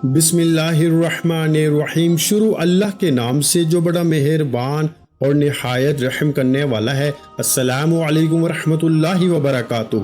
بسم اللہ الرحمن الرحیم۔ شروع اللہ کے نام سے جو بڑا مہربان اور نہایت رحم کرنے والا ہے۔ السلام علیکم ورحمۃ اللہ وبرکاتہ۔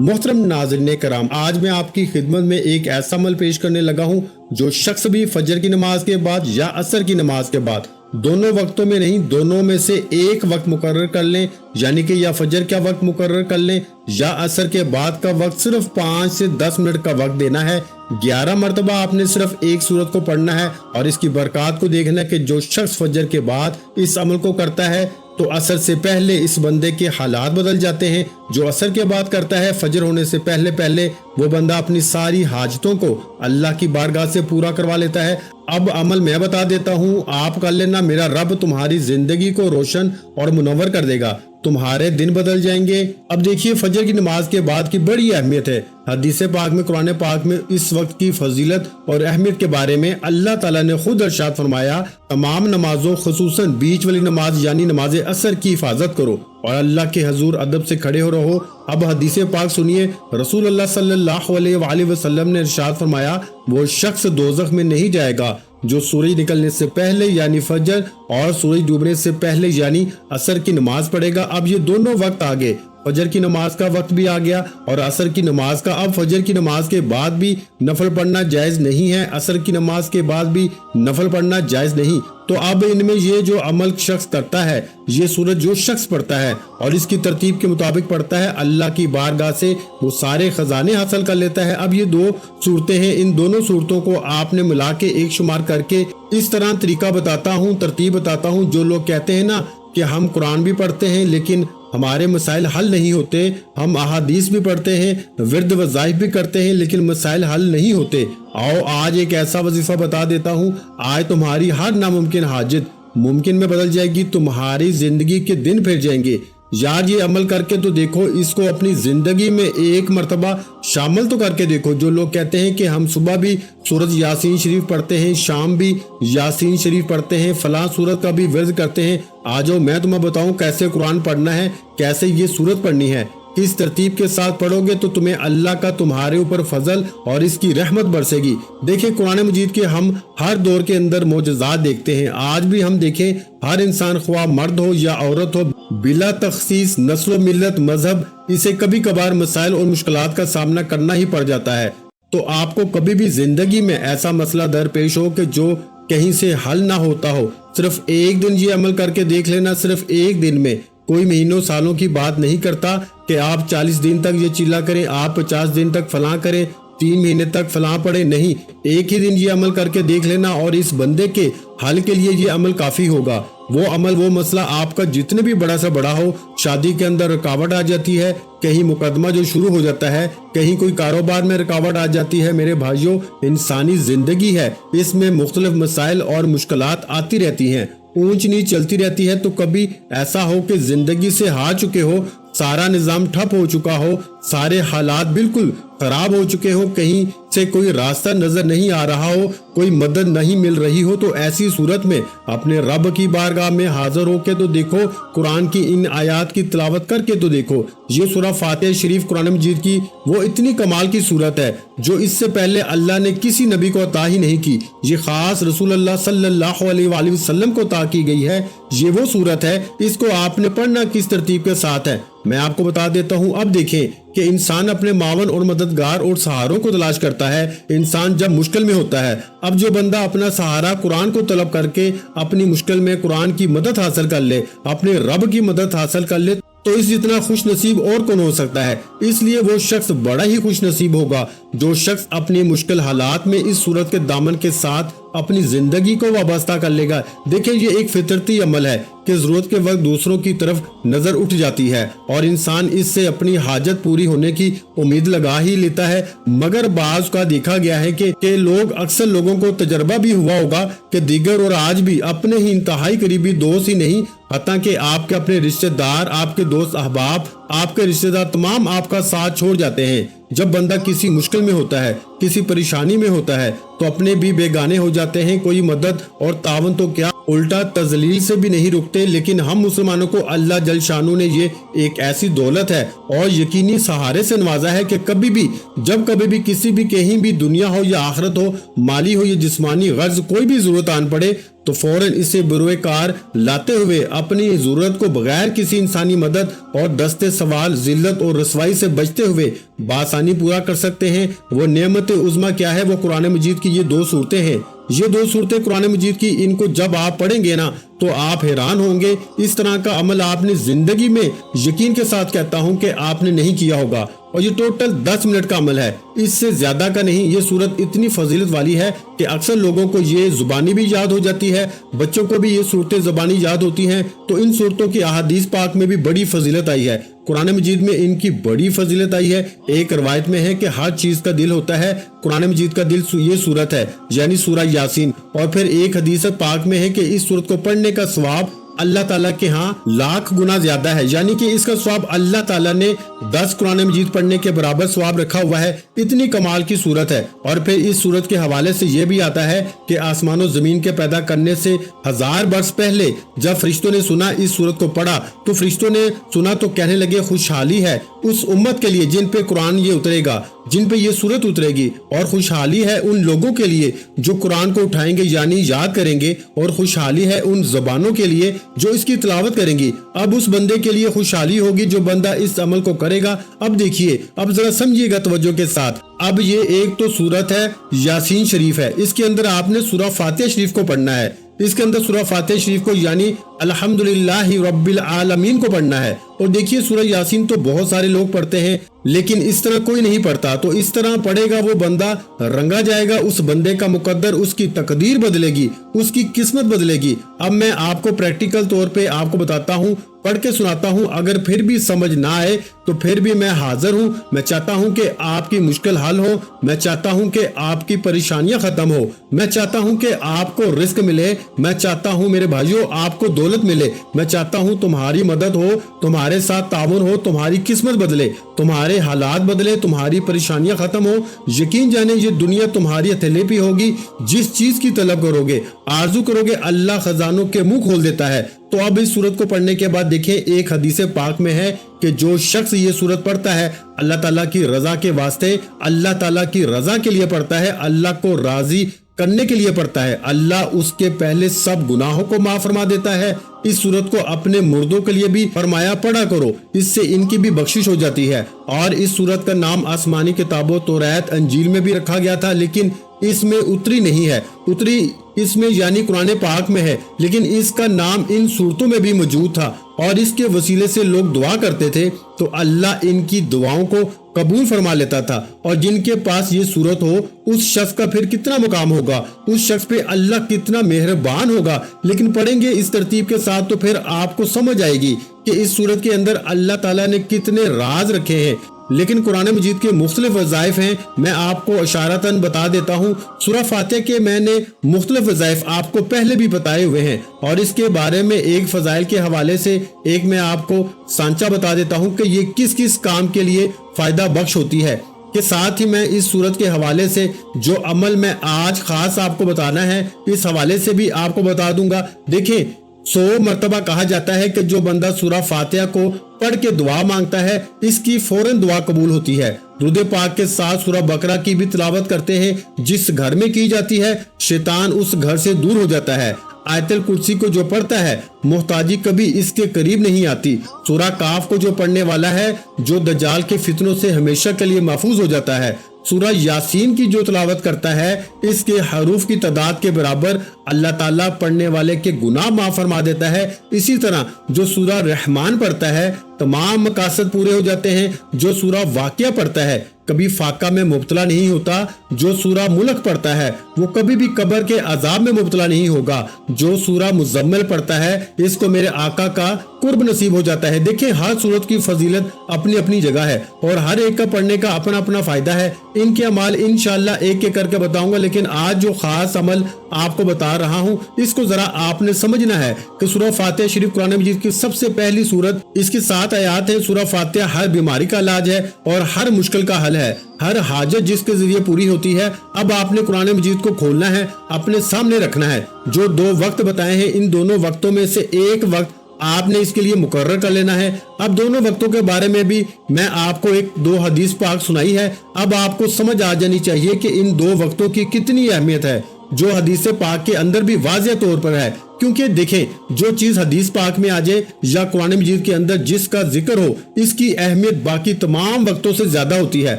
محترم ناظرین کرام، آج میں آپ کی خدمت میں ایک ایسا عمل پیش کرنے لگا ہوں جو شخص بھی فجر کی نماز کے بعد یا عصر کی نماز کے بعد، دونوں وقتوں میں نہیں، دونوں میں سے ایک وقت مقرر کر لیں، یعنی کہ یا فجر کا وقت مقرر کر لیں یا عصر کے بعد کا وقت، صرف 5 سے 10 منٹ کا وقت دینا ہے۔ 11 مرتبہ آپ نے صرف ایک سورت کو پڑھنا ہے اور اس کی برکات کو دیکھنا ہے کہ جو شخص فجر کے بعد اس عمل کو کرتا ہے تو عصر سے پہلے اس بندے کے حالات بدل جاتے ہیں۔ جو عصر کے بعد کرتا ہے، فجر ہونے سے پہلے پہلے وہ بندہ اپنی ساری حاجتوں کو اللہ کی بارگاہ سے پورا کروا لیتا ہے۔ اب عمل میں بتا دیتا ہوں، آپ کر لینا، میرا رب تمہاری زندگی کو روشن اور منور کر دے گا، تمہارے دن بدل جائیں گے۔ اب دیکھیے، فجر کی نماز کے بعد کی بڑی اہمیت ہے۔ حدیث پاک میں، قرآن پاک میں اس وقت کی فضیلت اور اہمیت کے بارے میں اللہ تعالیٰ نے خود ارشاد فرمایا، تمام نمازوں خصوصاً بیچ والی نماز یعنی نماز عصر کی حفاظت کرو اور اللہ کے حضور ادب سے کھڑے ہو رہو۔ اب حدیث پاک سنیے، رسول اللہ صلی اللہ علیہ وآلہ وسلم نے ارشاد فرمایا، وہ شخص دوزخ میں نہیں جائے گا جو سورج نکلنے سے پہلے یعنی فجر اور سورج ڈوبنے سے پہلے یعنی عصر کی نماز پڑھے گا۔ اب یہ دونوں وقت آگے، فجر کی نماز کا وقت بھی آ گیا اور عصر کی نماز کا۔ اب فجر کی نماز کے بعد بھی نفل پڑھنا جائز نہیں ہے، عصر کی نماز کے بعد بھی نفل پڑھنا جائز نہیں۔ تو اب ان میں یہ جو عمل شخص کرتا ہے، یہ سورت جو شخص پڑھتا ہے اور اس کی ترتیب کے مطابق پڑھتا ہے، اللہ کی بارگاہ سے وہ سارے خزانے حاصل کر لیتا ہے۔ اب یہ دو صورتیں ہیں، ان دونوں صورتوں کو آپ نے ملا کے ایک شمار کر کے اس طرح طریقہ بتاتا ہوں، ترتیب بتاتا ہوں۔ جو لوگ کہتے ہیں نا کہ ہم قرآن بھی پڑھتے ہیں لیکن ہمارے مسائل حل نہیں ہوتے، ہم احادیث بھی پڑھتے ہیں، ورد وظائف بھی کرتے ہیں لیکن مسائل حل نہیں ہوتے، آؤ آج ایک ایسا وظیفہ بتا دیتا ہوں، آج تمہاری ہر ناممکن حاجت ممکن میں بدل جائے گی، تمہاری زندگی کے دن پھر جائیں گے۔ یار یہ عمل کر کے تو دیکھو، اس کو اپنی زندگی میں ایک مرتبہ شامل تو کر کے دیکھو۔ جو لوگ کہتے ہیں کہ ہم صبح بھی سورت یاسین شریف پڑھتے ہیں، شام بھی یاسین شریف پڑھتے ہیں، فلاں سورت کا بھی ورد کرتے ہیں، آ جاؤ میں تمہیں بتاؤں کیسے قرآن پڑھنا ہے، کیسے یہ سورت پڑھنی ہے۔ کس ترتیب کے ساتھ پڑھو گے تو تمہیں اللہ کا تمہارے اوپر فضل اور اس کی رحمت برسے گی۔ دیکھیں قرآن مجید کے ہم ہر دور کے اندر معجزات دیکھتے ہیں، آج بھی ہم دیکھیں ہر انسان خواہ مرد ہو یا عورت ہو، بلا تخصیص نسل و ملت مذہب، اسے کبھی کبھار مسائل اور مشکلات کا سامنا کرنا ہی پڑ جاتا ہے۔ تو آپ کو کبھی بھی زندگی میں ایسا مسئلہ درپیش ہو کہ جو کہیں سے حل نہ ہوتا ہو، صرف ایک دن یہ عمل کر کے دیکھ لینا، صرف ایک دن میں، کوئی مہینوں سالوں کی بات نہیں کرتا کہ آپ 40 دن تک یہ چیلا کریں، آپ 50 دن تک فلاں کریں، 3 مہینے تک فلاں پڑھیں، نہیں، ایک ہی دن یہ عمل کر کے دیکھ لینا اور اس بندے کے حل کے لیے یہ عمل کافی ہوگا۔ وہ عمل، وہ مسئلہ آپ کا جتنے بھی بڑا سے بڑا ہو، شادی کے اندر رکاوٹ آ جاتی ہے، کہیں مقدمہ جو شروع ہو جاتا ہے، کہیں کوئی کاروبار میں رکاوٹ آ جاتی ہے، میرے بھائیوں انسانی زندگی ہے، اس میں مختلف مسائل اور مشکلات آتی رہتی ہیں، اونچ نیچ چلتی رہتی ہے۔ تو کبھی ایسا ہو کہ زندگی سے ہار چکے ہو، سارا نظام ٹھپ ہو چکا ہو، سارے حالات بالکل خراب ہو چکے ہو، کہیں سے کوئی راستہ نظر نہیں آ رہا ہو، کوئی مدد نہیں مل رہی ہو، تو ایسی صورت میں اپنے رب کی بارگاہ میں حاضر ہو کے تو دیکھو، قرآن کی ان آیات کی تلاوت کر کے تو دیکھو۔ یہ سورہ فاتحہ شریف قرآن مجید کی وہ اتنی کمال کی صورت ہے جو اس سے پہلے اللہ نے کسی نبی کو عطا ہی نہیں کی، یہ خاص رسول اللہ صلی اللہ علیہ وآلہ وسلم کو عطا کی گئی ہے۔ یہ وہ صورت ہے، اس کو آپ نے پڑھنا کس ترتیب کے ساتھ ہے میں آپ کو بتا دیتا ہوں۔ اب دیکھیں کہ انسان اپنے معاون اور مددگار اور سہاروں کو تلاش کرتا ہے انسان جب مشکل میں ہوتا ہے۔ اب جو بندہ اپنا سہارا قرآن کو طلب کر کے اپنی مشکل میں قرآن کی مدد حاصل کر لے، اپنے رب کی مدد حاصل کر لے، تو اس جتنا خوش نصیب اور کون ہو سکتا ہے۔ اس لیے وہ شخص بڑا ہی خوش نصیب ہوگا جو شخص اپنی مشکل حالات میں اس صورت کے دامن کے ساتھ اپنی زندگی کو وابستہ کر لے گا۔ دیکھیں یہ ایک فطرتی عمل ہے کہ ضرورت کے وقت دوسروں کی طرف نظر اٹھ جاتی ہے اور انسان اس سے اپنی حاجت پوری ہونے کی امید لگا ہی لیتا ہے، مگر بعض کا دیکھا گیا ہے کہ لوگ، اکثر لوگوں کو تجربہ بھی ہوا ہوگا کہ دیگر اور آج بھی اپنے ہی انتہائی قریبی دوست ہی نہیں، حتیٰ کہ آپ کے اپنے رشتہ دار، آپ کے دوست احباب، آپ کے رشتہ دار تمام آپ کا ساتھ چھوڑ جاتے ہیں۔ جب بندہ کسی مشکل میں ہوتا ہے، کسی پریشانی میں ہوتا ہے تو اپنے بھی بیگانے ہو جاتے ہیں، کوئی مدد اور تعاون تو کیا الٹا تذلیل سے بھی نہیں رکتے۔ لیکن ہم مسلمانوں کو اللہ جل شانہ نے یہ ایک ایسی دولت ہے اور یقینی سہارے سے نوازا ہے کہ کبھی بھی جب کبھی بھی کسی بھی کہیں بھی دنیا ہو یا آخرت ہو، مالی ہو یا جسمانی غرض کوئی بھی ضرورت آن پڑے تو فوراً اسے بروئے کار لاتے ہوئے اپنی ضرورت کو بغیر کسی انسانی مدد اور دست سوال ذلت اور رسوائی سے بچتے ہوئے بآسانی پورا کر سکتے ہیں۔ وہ نعمت عظمیٰ کیا ہے؟ وہ قرآن مجید کی یہ دو صورتیں ہیں۔ یہ دو صورتیں قرآن مجید کی، ان کو جب آپ پڑھیں گے نا تو آپ حیران ہوں گے۔ اس طرح کا عمل آپ نے زندگی میں یقین کے ساتھ کہتا ہوں کہ آپ نے نہیں کیا ہوگا، اور یہ ٹوٹل 10 منٹ کا عمل ہے، اس سے زیادہ کا نہیں۔ یہ صورت اتنی فضیلت والی ہے کہ اکثر لوگوں کو یہ زبانی بھی یاد ہو جاتی ہے، بچوں کو بھی یہ صورتیں زبانی یاد ہوتی ہیں۔ تو ان صورتوں کی احادیث پاک میں بھی بڑی فضیلت آئی ہے، قرآن مجید میں ان کی بڑی فضیلت آئی ہے۔ ایک روایت میں ہے کہ ہر چیز کا دل ہوتا ہے، قرآن مجید کا دل یہ صورت ہے، یعنی سورہ یاسین۔ اور پھر ایک حدیث پاک میں ہے کہ اس صورت کو پڑھنے کا ثواب اللہ تعالیٰ کے ہاں 1,00,000 گنا زیادہ ہے، یعنی کہ اس کا ثواب اللہ تعالیٰ نے 10 قرآن مجید پڑھنے کے برابر ثواب رکھا ہوا ہے۔ اتنی کمال کی صورت ہے۔ اور پھر اس صورت کے حوالے سے یہ بھی آتا ہے کہ آسمان و زمین کے پیدا کرنے سے 1000 برس پہلے جب فرشتوں نے سنا اس صورت کو پڑھا تو فرشتوں نے سنا تو کہنے لگے خوشحالی ہے اس امت کے لیے جن پہ قرآن یہ اترے گا، جن پہ یہ صورت اترے گی، اور خوشحالی ہے ان لوگوں کے لیے جو قرآن کو اٹھائیں گے یعنی یاد کریں گے، اور خوشحالی ہے ان زبانوں کے لیے جو اس کی تلاوت کریں گی۔ اب اس بندے کے لیے خوشحالی ہوگی جو بندہ اس عمل کو کرے گا۔ اب دیکھیے، اب ذرا سمجھیے گا توجہ کے ساتھ۔ اب یہ ایک تو صورت ہے یاسین شریف ہے، اس کے اندر آپ نے سورہ فاتحہ شریف کو پڑھنا ہے، اس کے اندر سورہ فاتحہ شریف کو یعنی الحمدللہ رب العالمین کو پڑھنا ہے۔ اور دیکھیے سورہ یاسین تو بہت سارے لوگ پڑھتے ہیں لیکن اس طرح کوئی نہیں پڑھتا، تو اس طرح پڑھے گا وہ بندہ رنگا جائے گا، اس بندے کا مقدر، اس کی تقدیر بدلے گی، اس کی قسمت بدلے گی۔ اب میں آپ کو پریکٹیکل طور پہ آپ کو بتاتا ہوں، پڑھ کے سناتا ہوں، اگر پھر بھی سمجھ نہ آئے تو پھر بھی میں حاضر ہوں۔ میں چاہتا ہوں کہ آپ کی مشکل حل ہو، میں چاہتا ہوں کہ آپ کی پریشانیاں ختم ہو، میں چاہتا ہوں کہ آپ کو رزق ملے، میں چاہتا ہوں میرے بھائیوں آپ کو دولت ملے، میں چاہتا ہوں تمہاری مدد ہو، تمہارے ساتھ تعاون ہو، تمہاری قسمت بدلے، تمہارے حالات بدلے، تمہاری پریشانیاں ختم ہو۔ یقین جانے یہ دنیا تمہاری ہتھیلی پہ ہوگی، جس چیز کی طلب کرو گے، آرزو کرو گے، اللہ خزانوں کے منہ کھول دیتا ہے۔ تو اب اس سورت کو پڑھنے کے بعد دیکھیں، ایک حدیث پاک میں ہے کہ جو شخص یہ سورت پڑھتا ہے اللہ تعالیٰ کی رضا کے واسطے، اللہ تعالیٰ کی رضا کے لیے پڑھتا ہے، اللہ کو راضی کرنے کے لیے پڑھتا ہے، اللہ اس کے پہلے سب گناہوں کو معاف فرما دیتا ہے۔ اس سورت کو اپنے مردوں کے لیے بھی فرمایا پڑھا کرو، اس سے ان کی بھی بخشش ہو جاتی ہے۔ اور اس سورت کا نام آسمانی کتابوں توریت انجیل میں بھی رکھا گیا تھا، لیکن اس میں اتری نہیں ہے، اتری اس میں یعنی قرآن پاک میں ہے، لیکن اس کا نام ان صورتوں میں بھی موجود تھا، اور اس کے وسیلے سے لوگ دعا کرتے تھے تو اللہ ان کی دعاؤں کو قبول فرما لیتا تھا۔ اور جن کے پاس یہ صورت ہو اس شخص کا پھر کتنا مقام ہوگا، اس شخص پہ اللہ کتنا مہربان ہوگا۔ لیکن پڑھیں گے اس ترتیب کے ساتھ تو پھر آپ کو سمجھ آئے گی کہ اس صورت کے اندر اللہ تعالیٰ نے کتنے راز رکھے ہیں۔ لیکن قرآن مجید کے مختلف وظائف ہیں، میں آپ کو اشارتاً بتا دیتا ہوں۔ سورہ فاتحہ کے میں نے مختلف وظائف آپ کو پہلے بھی بتائے ہوئے ہیں، اور اس کے بارے میں ایک فضائل کے حوالے سے ایک میں آپ کو سانچہ بتا دیتا ہوں کہ یہ کس کس کام کے لیے فائدہ بخش ہوتی ہے، کہ ساتھ ہی میں اس صورت کے حوالے سے جو عمل میں آج خاص آپ کو بتانا ہے اس حوالے سے بھی آپ کو بتا دوں گا۔ دیکھیں 100 مرتبہ کہا جاتا ہے کہ جو بندہ سورہ فاتحہ کو پڑھ کے دعا مانگتا ہے اس کی فوراً دعا قبول ہوتی ہے۔ درود پاک کے ساتھ سورہ بقرہ کی بھی تلاوت کرتے ہیں، جس گھر میں کی جاتی ہے شیطان اس گھر سے دور ہو جاتا ہے۔ آیت الکرسی کو جو پڑھتا ہے محتاجی کبھی اس کے قریب نہیں آتی۔ سورہ کاف کو جو پڑھنے والا ہے جو دجال کے فتنوں سے ہمیشہ کے لیے محفوظ ہو جاتا ہے۔ سورہ یاسین کی جو تلاوت کرتا ہے اس کے حروف کی تعداد کے برابر اللہ تعالیٰ پڑھنے والے کے گناہ معاف فرما دیتا ہے۔ اسی طرح جو سورہ رحمان پڑھتا ہے تمام مقاصد پورے ہو جاتے ہیں۔ جو سورہ واقعہ پڑھتا ہے کبھی فاقہ میں مبتلا نہیں ہوتا۔ جو سورہ ملک پڑھتا ہے وہ کبھی بھی قبر کے عذاب میں مبتلا نہیں ہوگا۔ جو سورہ مزمل پڑھتا ہے اس کو میرے آقا کا قرب نصیب ہو جاتا ہے۔ دیکھیں ہر سورت کی فضیلت اپنی اپنی جگہ ہے اور ہر ایک کا پڑھنے کا اپنا اپنا فائدہ ہے۔ ان کے اعمال انشاءاللہ ایک ایک کر کے بتاؤں گا، لیکن آج جو خاص عمل آپ کو بتا رہا ہوں اس کو ذرا آپ نے سمجھنا ہے کہ سورہ فاتحہ شریف قرآن مجید کی سب سے پہلی سورت، اس کے ساتھ 7 آیات ہیں۔ سورہ فاتحہ ہر بیماری کا علاج ہے اور ہر مشکل کا حل ہے، ہر حاجت جس کے ذریعے پوری ہوتی ہے۔ اب آپ نے قرآن مجید کو کھولنا ہے، اپنے سامنے رکھنا ہے۔ جو 2 وقت بتائے ہیں، ان دونوں وقتوں میں سے ایک وقت آپ نے اس کے لیے مقرر کر لینا ہے۔ اب دونوں وقتوں کے بارے میں بھی میں آپ کو 2 حدیث پاک سنائی ہے۔ اب آپ کو سمجھ آ جانی چاہیے کہ ان 2 وقتوں کی کتنی اہمیت ہے، جو حدیث پاک کے اندر بھی واضح طور پر ہے۔ کیونکہ دیکھیں، جو چیز حدیث پاک میں آ جائے یا قرآن مجید کے اندر جس کا ذکر ہو، اس کی اہمیت باقی تمام وقتوں سے زیادہ ہوتی ہے۔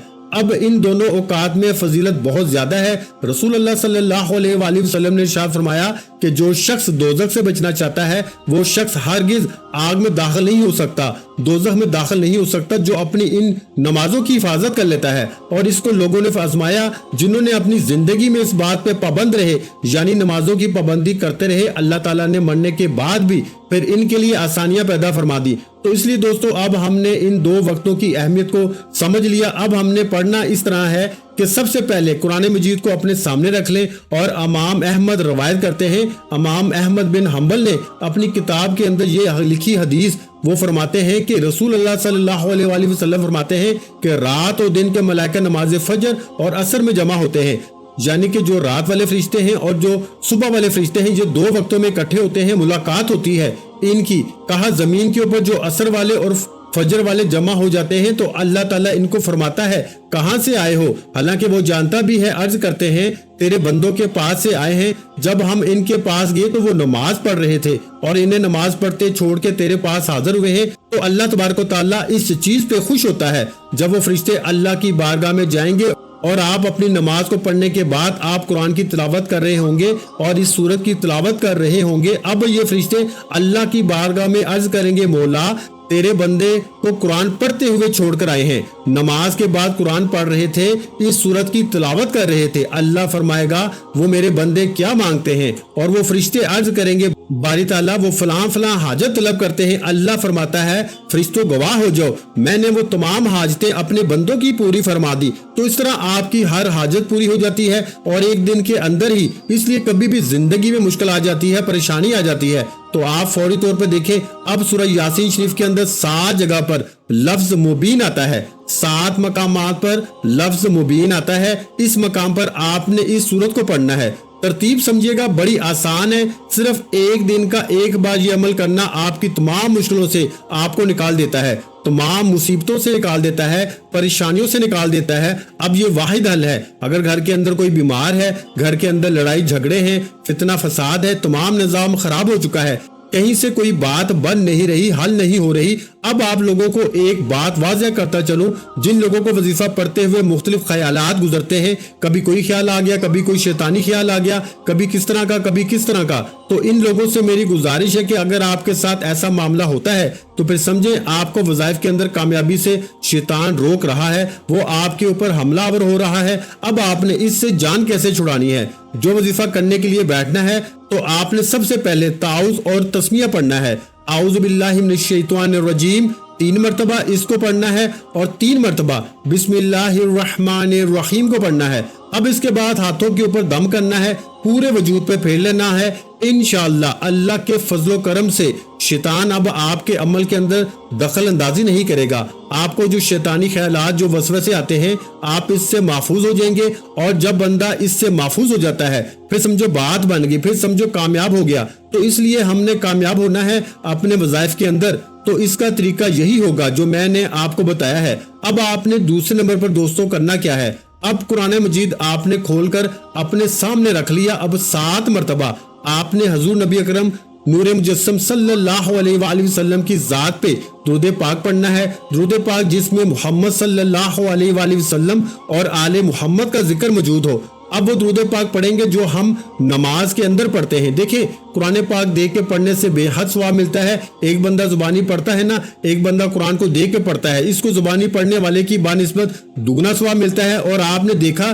اب ان دونوں اوقات میں فضیلت بہت زیادہ ہے۔ رسول اللہ صلی اللہ علیہ وآلہ وسلم نے ارشاد فرمایا کہ جو شخص دوزخ سے بچنا چاہتا ہے، وہ شخص ہرگز آگ میں داخل نہیں ہو سکتا، دوزخ میں داخل نہیں ہو سکتا، جو اپنی ان نمازوں کی حفاظت کر لیتا ہے۔ اور اس کو لوگوں نے آزمایا، جنہوں نے اپنی زندگی میں اس بات پہ پابند رہے، یعنی نمازوں کی پابندی کرتے رہے، اللہ تعالیٰ نے مرنے کے بعد بھی پھر ان کے لیے آسانیاں پیدا فرما دی۔ تو اس لیے دوستو، اب ہم نے ان 2 وقتوں کی اہمیت کو سمجھ لیا۔ اب ہم نے پڑھنا اس طرح ہے کہ سب سے پہلے قرآن مجید کو اپنے سامنے رکھ لیں، اور امام احمد روایت کرتے ہیں، امام احمد بن حنبل نے اپنی کتاب کے اندر یہ لکھی حدیث، وہ فرماتے ہیں کہ رسول اللہ صلی اللہ علیہ وآلہ وسلم فرماتے ہیں کہ رات اور دن کے ملائکہ نماز فجر اور عصر میں جمع ہوتے ہیں، یعنی کہ جو رات والے فرشتے ہیں اور جو صبح والے فرشتے ہیں، یہ 2 وقتوں میں اکٹھے ہوتے ہیں، ملاقات ہوتی ہے ان کی۔ کہا زمین کے اوپر جو عصر والے اور فجر والے جمع ہو جاتے ہیں تو اللہ تعالیٰ ان کو فرماتا ہے کہاں سے آئے ہو، حالانکہ وہ جانتا بھی ہے۔ عرض کرتے ہیں تیرے بندوں کے پاس سے آئے ہیں۔ جب ہم ان کے پاس گئے تو وہ نماز پڑھ رہے تھے اور انہیں نماز پڑھتے چھوڑ کے تیرے پاس حاضر ہوئے ہیں، تو اللہ تبارک و تعالیٰ اس چیز پہ خوش ہوتا ہے جب وہ فرشتے اللہ کی بارگاہ میں جائیں گے اور آپ اپنی نماز کو پڑھنے کے بعد آپ قرآن کی تلاوت کر رہے ہوں گے اور اس سورت کی تلاوت کر رہے ہوں گے۔ اب یہ فرشتے اللہ کی بارگاہ میں عرض کریں گے، مولا تیرے بندے کو قرآن پڑھتے ہوئے چھوڑ کر آئے ہیں، نماز کے بعد قرآن پڑھ رہے تھے، اس سورت کی تلاوت کر رہے تھے۔ اللہ فرمائے گا وہ میرے بندے کیا مانگتے ہیں، اور وہ فرشتے عرض کریں گے باری تعالیٰ وہ فلاں فلاں حاجت طلب کرتے ہیں۔ اللہ فرماتا ہے فرشتوں گواہ ہو جاؤ، میں نے وہ تمام حاجتیں اپنے بندوں کی پوری فرما دی۔ تو اس طرح آپ کی ہر حاجت پوری ہو جاتی ہے، اور ایک دن کے اندر ہی۔ اس لیے کبھی بھی زندگی میں مشکل آ جاتی ہے، پریشانی آ جاتی ہے، تو آپ فوری طور پہ دیکھیں، اب سورہ یاسین شریف کے اندر 7 جگہ پر لفظ مبین آتا ہے، 7 مقامات پر لفظ مبین آتا ہے۔ اس مقام پر آپ نے اس سورت کو پڑھنا ہے۔ ترتیب سمجھیے گا، بڑی آسان ہے، صرف ایک دن کا ایک بار یہ عمل کرنا آپ کی تمام مشکلوں سے آپ کو نکال دیتا ہے، تمام مصیبتوں سے نکال دیتا ہے، پریشانیوں سے نکال دیتا ہے۔ اب یہ واحد حل ہے۔ اگر گھر کے اندر کوئی بیمار ہے، گھر کے اندر لڑائی جھگڑے ہیں، فتنہ فساد ہے، تمام نظام خراب ہو چکا ہے، کہیں سے کوئی بات بن نہیں رہی، حل نہیں ہو رہی، اب آپ لوگوں کو ایک بات واضح کرتا چلوں، جن لوگوں کو وظیفہ پڑھتے ہوئے مختلف خیالات گزرتے ہیں، کبھی کوئی خیال آ گیا، کبھی کوئی شیطانی خیال آ گیا، کبھی کس طرح کا، کبھی کس طرح کا، تو ان لوگوں سے میری گزارش ہے کہ اگر آپ کے ساتھ ایسا معاملہ ہوتا ہے تو پھر سمجھیں آپ کو وظائف کے اندر کامیابی سے شیطان روک رہا ہے، وہ آپ کے اوپر حملہ آور ہو رہا ہے۔ اب آپ نے اس سے جان کیسے چھڑانی ہے؟ جو وظیفہ کرنے کے لیے بیٹھنا ہے تو آپ نے سب سے پہلے تعوذ اور تسمیہ پڑھنا ہے۔ اعوذ باللہ من الشیطان الرجیم 3 مرتبہ اس کو پڑھنا ہے، اور 3 مرتبہ بسم اللہ الرحمن الرحیم کو پڑھنا ہے۔ اب اس کے بعد ہاتھوں کے اوپر دم کرنا ہے، پورے وجود پہ پھیر لینا ہے۔ انشاءاللہ اللہ کے فضل و کرم سے شیطان اب آپ کے عمل کے اندر دخل اندازی نہیں کرے گا۔ آپ کو جو شیطانی خیالات، جو وسوسے آتے ہیں، آپ اس سے محفوظ ہو جائیں گے، اور جب بندہ اس سے محفوظ ہو جاتا ہے پھر سمجھو بات بن گئی، پھر سمجھو کامیاب ہو گیا۔ تو اس لیے ہم نے کامیاب ہونا ہے اپنے وظائف کے اندر، تو اس کا طریقہ یہی ہوگا جو میں نے آپ کو بتایا ہے۔ اب آپ نے دوسرے نمبر پر دوستوں کرنا کیا ہے؟ اب قرآن مجید آپ نے کھول کر اپنے سامنے رکھ لیا۔ اب 7 مرتبہ آپ نے حضور نبی اکرم نور مجسم صلی اللہ علیہ وآلہ وسلم کی ذات پہ درود پاک پڑھنا ہے۔ درود پاک جس میں محمد صلی اللہ علیہ وآلہ وسلم اور آل محمد کا ذکر موجود ہو۔ اب وہ درود پاک پڑھیں گے جو ہم نماز کے اندر پڑھتے ہیں۔ دیکھیں قرآن پاک دیکھ کے پڑھنے سے بے حد ثواب ملتا ہے۔ ایک بندہ زبانی پڑھتا ہے نا، ایک بندہ قرآن کو دیکھ کے پڑھتا ہے، اس کو زبانی پڑھنے والے کی بانسبت دگنا ثواب ملتا ہے۔ اور آپ نے دیکھا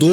2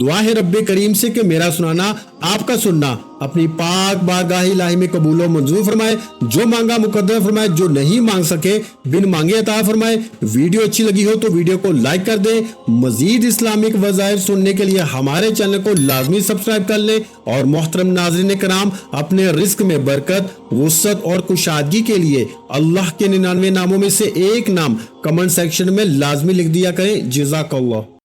دعا ہے رب کریم سے کہ میرا سنانا آپ کا سننا اپنی پاک بارگاہ الہی میں قبول و منظور فرمائے، جو مانگا مقدر فرمائے، جو نہیں مانگ سکے بن مانگے عطا فرمائے۔ ویڈیو اچھی لگی ہو تو ویڈیو کو لائک کر دیں۔ مزید اسلامک وظائف سننے کے لیے ہمارے چینل کو لازمی سبسکرائب کر لیں، اور محترم ناظرین کرام، اپنے رزق میں برکت، وسعت اور کشادگی کے لیے اللہ کے 99 ناموں میں سے ایک نام کمنٹ سیکشن میں لازمی لکھ دیا کریں۔ جزاک اللہ۔